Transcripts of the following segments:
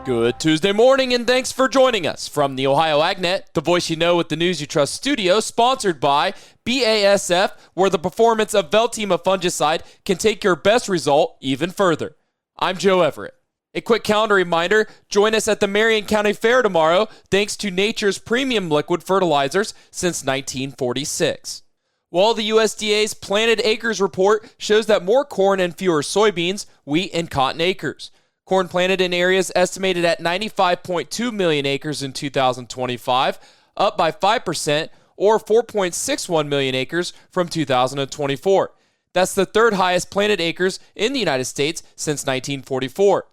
Good Tuesday morning, and thanks for joining us from the Ohio AgNet, the voice you know with the news you trust studio, sponsored by BASF, where the performance of Veltima fungicide can take your best result even further. I'm Joe Everett. A quick calendar reminder, join us at the Marion County Fair tomorrow, thanks to Nature's premium liquid fertilizers since 1946. Well, the USDA's planted acres report shows that more corn and fewer soybeans, wheat, and cotton acres. Corn planted in areas estimated at 95.2 million acres in 2025, up by 5%, or 4.61 million acres from 2024. That's the third highest planted acres in the United States since 1944.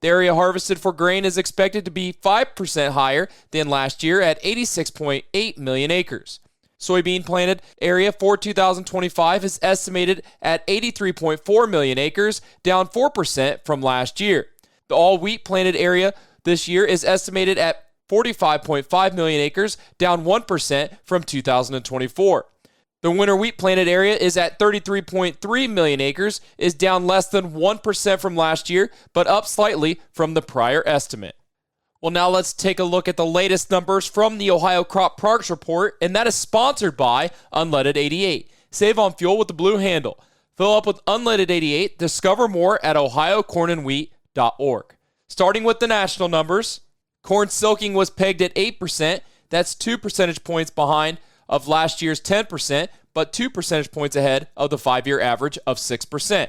The area harvested for grain is expected to be 5% higher than last year at 86.8 million acres. Soybean planted area for 2025 is estimated at 83.4 million acres, down 4% from last year. The all wheat planted area this year is estimated at 45.5 million acres, down 1% from 2024. The winter wheat planted area is at 33.3 million acres, is down less than 1% from last year, but up slightly from the prior estimate. Well, now let's take a look at the latest numbers from the Ohio Crop Progress Report, and that is sponsored by Unleaded 88. Save on fuel with the blue handle. Fill up with Unleaded 88. Discover more at ohiocornandwheat.org. Starting with the national numbers, corn silking was pegged at 8%. That's 2 percentage points behind of last year's 10%, but 2 percentage points ahead of the 5-year average of 6%.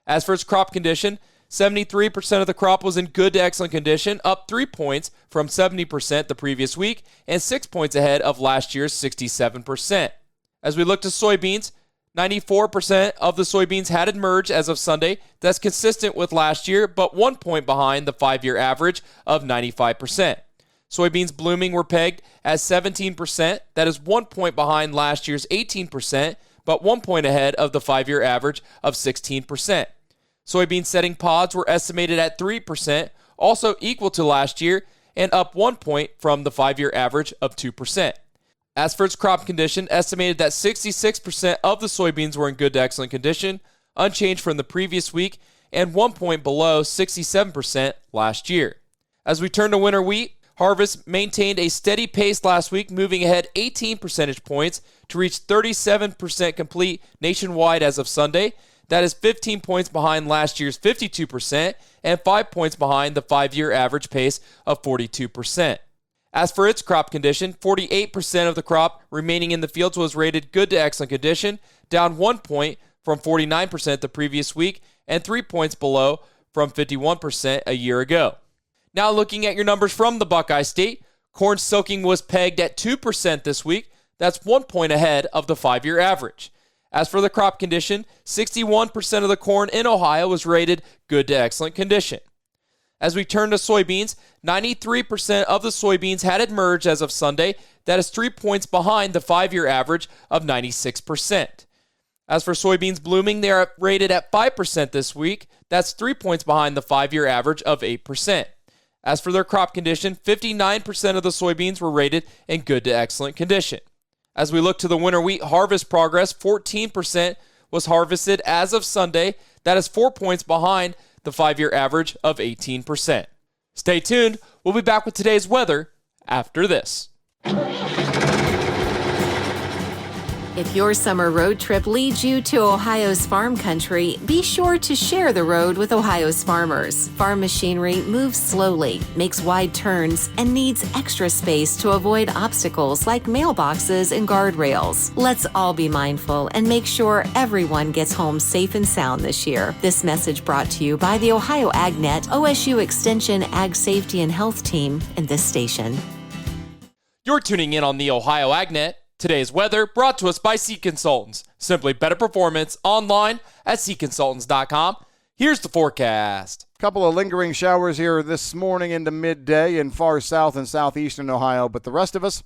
As for its crop condition, 73% of the crop was in good to excellent condition, up 3 points from 70% the previous week, and 6 points ahead of last year's 67%. As we look to soybeans, 94% of the soybeans had emerged as of Sunday. That's consistent with last year, but 1 point behind the 5-year average of 95%. Soybeans blooming were pegged at 17%. That is 1 point behind last year's 18%, but 1 point ahead of the 5-year average of 16%. Soybean setting pods were estimated at 3%, also equal to last year, and up 1 point from the 5-year average of 2%. As for its crop condition, estimated that 66% of the soybeans were in good to excellent condition, unchanged from the previous week, and 1 point below 67% last year. As we turn to winter wheat, harvest maintained a steady pace last week, moving ahead 18 percentage points to reach 37% complete nationwide as of Sunday. That is 15 points behind last year's 52% and 5 points behind the 5-year average pace of 42%. As for its crop condition, 48% of the crop remaining in the fields was rated good to excellent condition, down 1 point from 49% the previous week and 3 points below from 51% a year ago. Now looking at your numbers from the Buckeye State, corn silking was pegged at 2% this week. That's 1 point ahead of the 5-year average. As for the crop condition, 61% of the corn in Ohio was rated good to excellent condition. As we turn to soybeans, 93% of the soybeans had emerged as of Sunday. That is 3 points behind the 5-year average of 96%. As for soybeans blooming, they are rated at 5% this week. That's 3 points behind the 5-year average of 8%. As for their crop condition, 59% of the soybeans were rated in good to excellent condition. As we look to the winter wheat harvest progress, 14% was harvested as of Sunday. That is 4 points behind the 5-year average of 18%. Stay tuned. We'll be back with today's weather after this. If your summer road trip leads you to Ohio's farm country, be sure to share the road with Ohio's farmers. Farm machinery moves slowly, makes wide turns, and needs extra space to avoid obstacles like mailboxes and guardrails. Let's all be mindful and make sure everyone gets home safe and sound this year. This message brought to you by the Ohio AgNet, OSU Extension Ag Safety and Health Team, and this station. You're tuning in on the Ohio AgNet. Today's weather brought to us by Seat Consultants. Simply better performance online at seatconsultants.com. Here's the forecast. Couple of lingering showers here this morning into midday in far south and southeastern Ohio, but the rest of us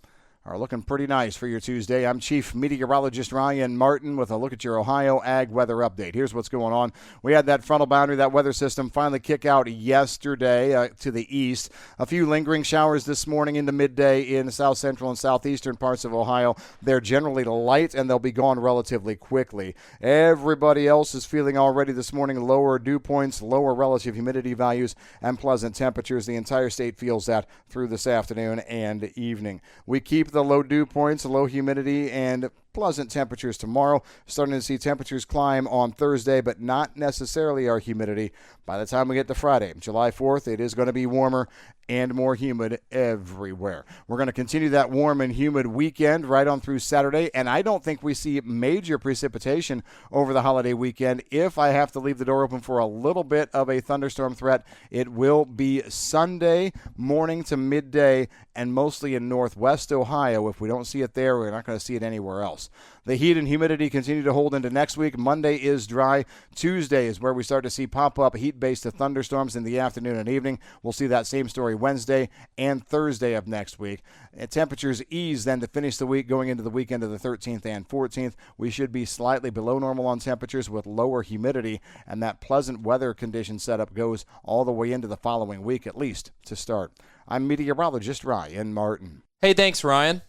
are looking pretty nice for your Tuesday. I'm Chief Meteorologist Ryan Martin with a look at your Ohio Ag weather update. Here's what's going on. We had that frontal boundary, that weather system finally kick out yesterday to the east. A few lingering showers this morning into midday in the south central and southeastern parts of Ohio. They're generally light and they'll be gone relatively quickly. Everybody else is feeling already this morning lower dew points, lower relative humidity values, and pleasant temperatures. The entire state feels that through this afternoon and evening. We keep the low dew points, low humidity, and pleasant temperatures tomorrow. Starting to see temperatures climb on Thursday, but not necessarily our humidity. By the time we get to Friday, July 4th, it is going to be warmer and more humid everywhere. We're going to continue that warm and humid weekend right on through Saturday, and I don't think we see major precipitation over the holiday weekend. If I have to leave the door open for a little bit of a thunderstorm threat, it will be Sunday morning to midday and mostly in northwest Ohio. If we don't see it there, we're not going to see it anywhere else. The heat and humidity continue to hold into next week. Monday is dry. Tuesday is where we start to see pop-up heat-based thunderstorms in the afternoon and evening. We'll see that same story Wednesday and Thursday of next week. And temperatures ease then to finish the week going into the weekend of the 13th and 14th. We should be slightly below normal on temperatures with lower humidity, and that pleasant weather condition setup goes all the way into the following week at least to start. I'm meteorologist Ryan Martin. Hey, thanks, Ryan.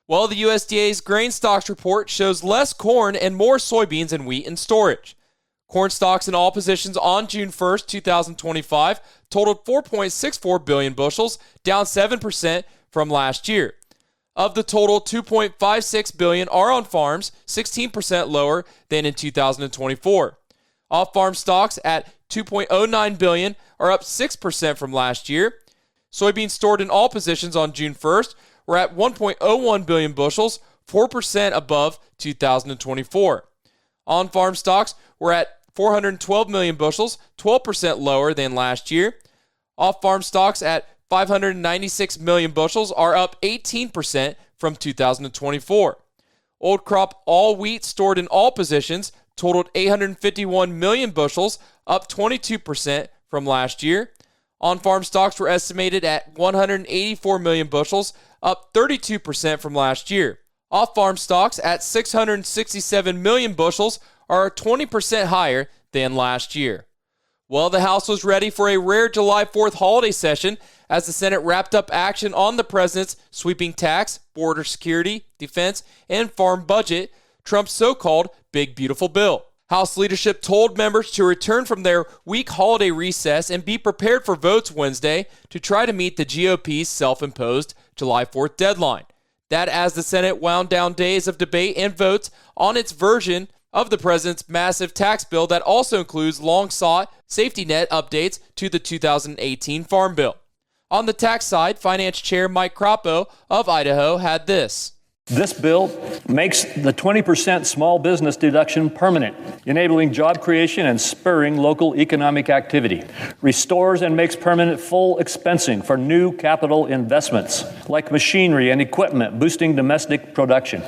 Well, the USDA's grain stocks report shows less corn and more soybeans and wheat in storage. Corn stocks in all positions on June 1st, 2025 totaled 4.64 billion bushels, down 7% from last year. Of the total, 2.56 billion are on farms, 16% lower than in 2024. Off-farm stocks at 2.09 billion are up 6% from last year. Soybeans stored in all positions on June 1st were at 1.01 billion bushels, 4% above 2024. On-farm stocks were at 412 million bushels, 12% lower than last year. Off-farm stocks at 596 million bushels are up 18% from 2024. Old crop all wheat stored in all positions totaled 851 million bushels, up 22% from last year. On-farm stocks were estimated at 184 million bushels, up 32% from last year. Off-farm stocks at 667 million bushels are 20% higher than last year. Well, the House was ready for a rare July 4th holiday session as the Senate wrapped up action on the president's sweeping tax, border security, defense, and farm budget, Trump's so-called Big Beautiful Bill. House leadership told members to return from their week holiday recess and be prepared for votes Wednesday to try to meet the GOP's self-imposed July 4th deadline. That as the Senate wound down days of debate and votes on its version of the president's massive tax bill that also includes long-sought safety net updates to the 2018 Farm Bill. On the tax side, Finance Chair Mike Crapo of Idaho had this. This bill makes the 20% small business deduction permanent, enabling job creation and spurring local economic activity. Restores and makes permanent full expensing for new capital investments, like machinery and equipment, boosting domestic production.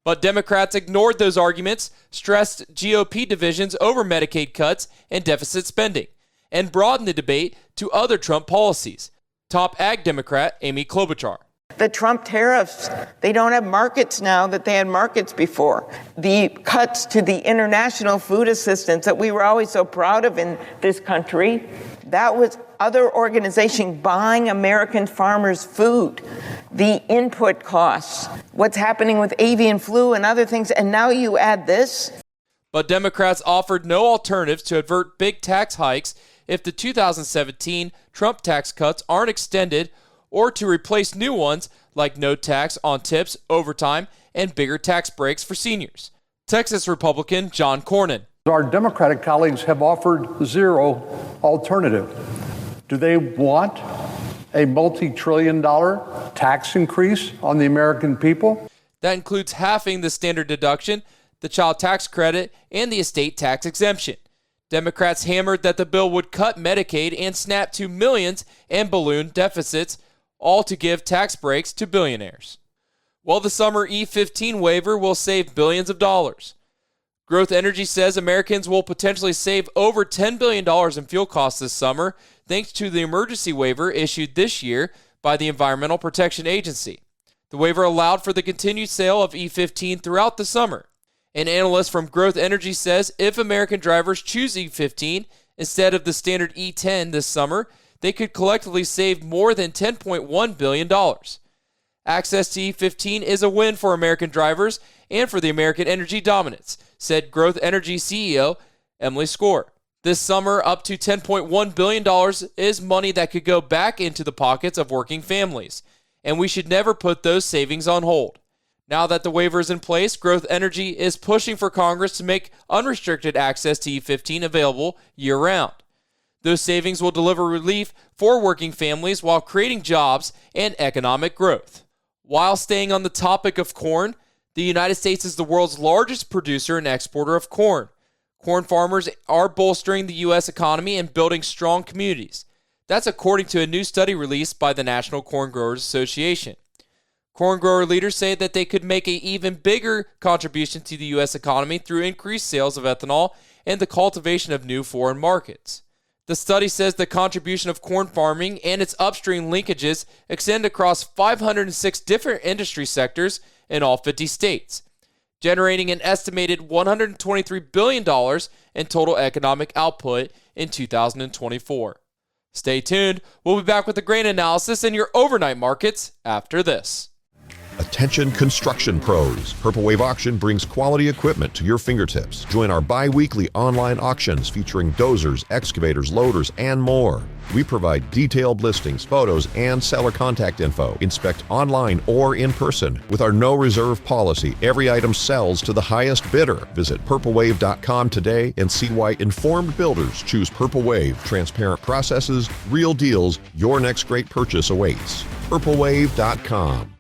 But Democrats ignored those arguments, stressed GOP divisions over Medicaid cuts and deficit spending, and broadened the debate to other Trump policies. Top Ag Democrat Amy Klobuchar. The Trump tariffs, they don't have markets now that they had markets before. The cuts to the international food assistance that we were always so proud of in this country, that was other organizations buying American farmers' food. The input costs, what's happening with avian flu and other things, and now you add this. But Democrats offered no alternatives to avert big tax hikes if the 2017 Trump tax cuts aren't extended, or to replace new ones like no tax on tips, overtime, and bigger tax breaks for seniors. Texas Republican John Cornyn. Our Democratic colleagues have offered zero alternative. Do they want a multi-trillion-dollar tax increase on the American people? That includes halving the standard deduction, the child tax credit, and the estate tax exemption. Democrats hammered that the bill would cut Medicaid and snap to millions and balloon deficits, all to give tax breaks to billionaires. Well, the summer E15 waiver will save billions of dollars. Growth Energy says Americans will potentially save over $10 billion in fuel costs this summer thanks to the emergency waiver issued this year by the Environmental Protection Agency. The waiver allowed for the continued sale of E15 throughout the summer. An analyst from Growth Energy says if American drivers choose E15 instead of the standard E10 this summer, they could collectively save more than $10.1 billion. Access to E15 is a win for American drivers and for the American energy dominance, said Growth Energy CEO Emily Skor. This summer, up to $10.1 billion is money that could go back into the pockets of working families, and we should never put those savings on hold. Now that the waiver is in place, Growth Energy is pushing for Congress to make unrestricted access to E15 available year-round. Those savings will deliver relief for working families while creating jobs and economic growth. While staying on the topic of corn, the United States is the world's largest producer and exporter of corn. Corn farmers are bolstering the U.S. economy and building strong communities. That's according to a new study released by the National Corn Growers Association. Corn grower leaders say that they could make an even bigger contribution to the U.S. economy through increased sales of ethanol and the cultivation of new foreign markets. The study says the contribution of corn farming and its upstream linkages extend across 506 different industry sectors in all 50 states, generating an estimated $123 billion in total economic output in 2024. Stay tuned. We'll be back with the grain analysis and your overnight markets after this. Attention construction pros. Purple Wave Auction brings quality equipment to your fingertips. Join our bi-weekly online auctions featuring dozers, excavators, loaders, and more. We provide detailed listings, photos, and seller contact info. Inspect online or in person. With our no reserve policy, every item sells to the highest bidder. Visit purplewave.com today and see why informed builders choose Purple Wave. Transparent processes, real deals. Your next great purchase awaits. purplewave.com.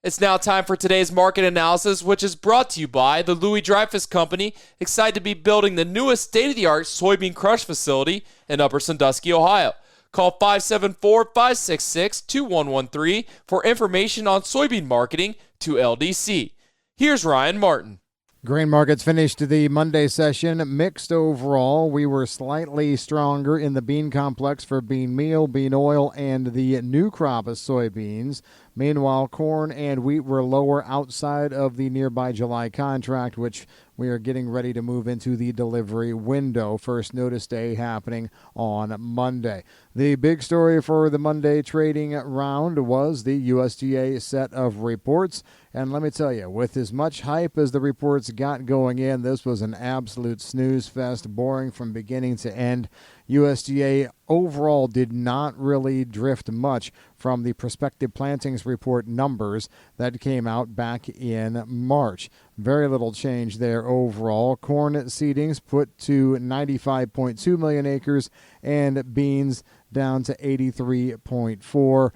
It's now time for today's market analysis, which is brought to you by the Louis Dreyfus Company, excited to be building the newest state-of-the-art soybean crush facility in Upper Sandusky, Ohio. Call 574-566-2113 for information on soybean marketing to LDC. Here's Ryan Martin. Grain markets finished the Monday session mixed overall. We were slightly stronger in the bean complex for bean meal, bean oil, and the new crop of soybeans. Meanwhile, corn and wheat were lower outside of the nearby July contract, which we are getting ready to move into the delivery window. First notice day happening on Monday. The big story for the Monday trading round was the USDA set of reports. And let me tell you, with as much hype as the reports got going in, this was an absolute snooze fest, boring from beginning to end. USDA overall did not really drift much from the prospective plantings report numbers that came out back in March. Very little change there overall. Corn seedings put to 95.2 million acres and beans down to 83.4.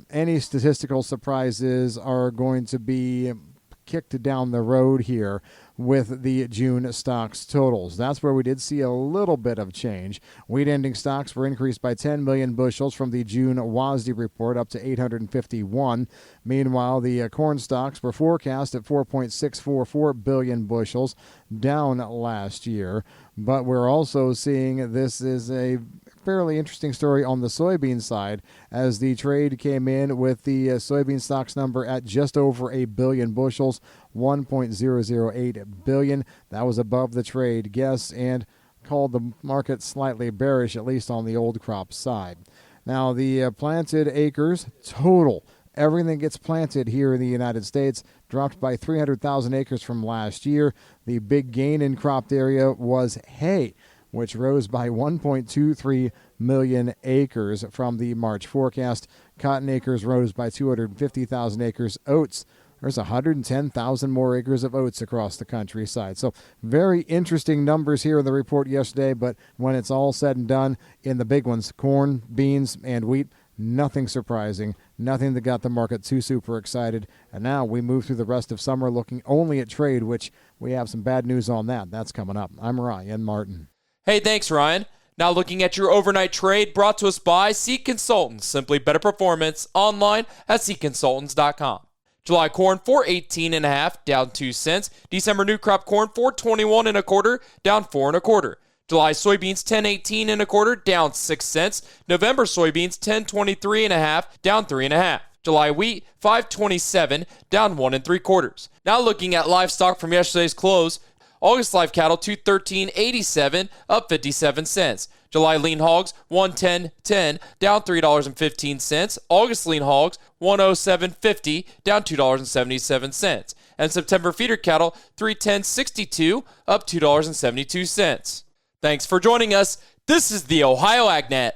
Any statistical surprises are going to be kicked down the road here with the June stocks totals. That's where we did see a little bit of change. Wheat ending stocks were increased by 10 million bushels from the June WASDE report up to 851. Meanwhile, the corn stocks were forecast at 4.644 billion bushels, down last year. But we're also seeing this is a fairly interesting story on the soybean side, as the trade came in with the soybean stocks number at just over a billion bushels, 1.008 billion. That was above the trade guess and called the market slightly bearish, at least on the old crop side. Now, the planted acres total, everything that gets planted here in the United States, dropped by 300,000 acres from last year. The big gain in cropped area was hay, which rose by 1.23 million acres from the March forecast. Cotton acres rose by 250,000 acres. Oats, there's 110,000 more acres of oats across the countryside. So very interesting numbers here in the report yesterday, but when it's all said and done, in the big ones, corn, beans, and wheat, nothing surprising, nothing that got the market too super excited. And now we move through the rest of summer looking only at trade, which we have some bad news on that. That's coming up. I'm Ryan Martin. Hey, thanks, Ryan. Now looking at your overnight trade brought to us by Seed Consultants. Simply better performance online at seedconsultants.com. July corn, $4.18.5, down 2 cents. December new crop corn, $4.21.25, down 4.25. July soybeans, $10.18.25, down 6 cents. November soybeans, $10.23.5, down 3.5. July wheat, $5.27, down 1 3/4. Now looking at livestock from yesterday's close, August live cattle, $213.87, up 57 cents. July lean hogs, $110.10, down $3.15. August lean hogs, $107.50, down $2.77. And September feeder cattle, $310.62, up $2.72. Thanks for joining us. This is the Ohio AgNet.